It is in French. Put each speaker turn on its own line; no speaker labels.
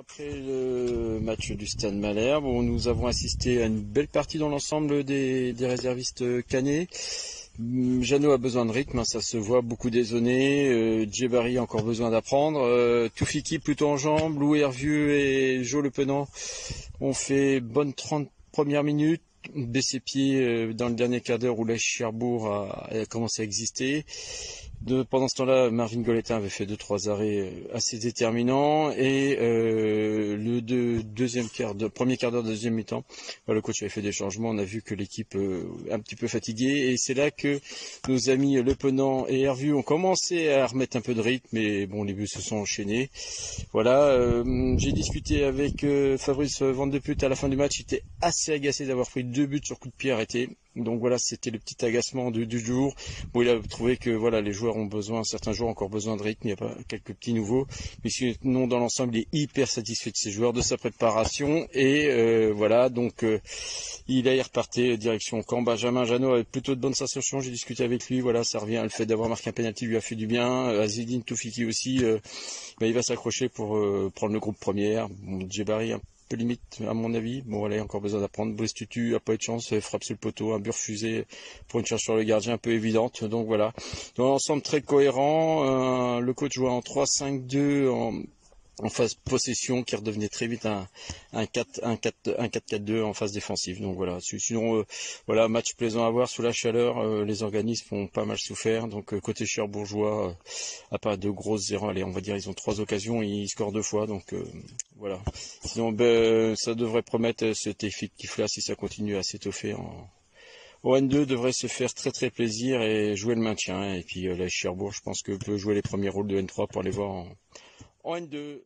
après le match du Stade Malherbe, nous avons assisté à une belle partie dans l'ensemble des réservistes caennais. Jeannot a besoin de rythme, ça se voit, beaucoup dézonné. Djebari a encore besoin d'apprendre. Toufiki plutôt en jambes. Lou Hervieux et Jo Le Penant ont fait bonne 30 premières minutes. Baissé pied dans le dernier quart d'heure où l'AS Cherbourg a commencé à exister. Pendant ce temps-là, Marvin Golletin avait fait 2-3 arrêts assez déterminants et premier quart d'heure de deuxième mi-temps, le coach avait fait des changements. On a vu que l'équipe un petit peu fatiguée et c'est là que nos amis Le Penant et Hervieux ont commencé à remettre un peu de rythme. Mais bon, les buts se sont enchaînés. Voilà, j'ai discuté avec Fabrice Van de Put à la fin du match. Il était assez agacé d'avoir pris 2 buts sur coup de pied arrêtés. Donc voilà, c'était le petit agacement du jour. Bon, il a trouvé que voilà, les joueurs ont besoin, certains joueurs ont encore besoin de rythme. Il y a pas quelques petits nouveaux, mais sinon dans l'ensemble, il est hyper satisfait de ses joueurs, de sa préparation et voilà. Donc il est reparti direction Caen. Benjamin Jeannot avait plutôt de bonnes sensations. J'ai discuté avec lui. Voilà, ça revient. Le fait d'avoir marqué un penalty lui a fait du bien. Azedine Toufiki aussi. Il va s'accrocher pour prendre le groupe première. Djebari un peu limite à mon avis. Bon voilà, il y a encore besoin d'apprendre. Brice Tutu a pas eu de chance, frappe sur le poteau, un but refusé pour une charge sur le gardien un peu évidente. Donc voilà, dans l'ensemble très cohérent. Le coach jouait en 3-5-2 en phase possession qui redevenait très vite un 4-4-2 en phase défensive. Donc voilà, sinon voilà, match plaisant à voir sous la chaleur. Les organismes ont pas mal souffert. Donc côté cherbourgeois, à part de grosses erreurs, allez, on va dire ils ont 3 occasions, ils scorent 2 fois. Donc voilà. Sinon ça devrait promettre cet effectif-là si ça continue à s'étoffer au N2 devrait se faire très très plaisir et jouer le maintien. Et puis la Cherbourg, je pense que peut jouer les premiers rôles de N3 pour aller voir en N2.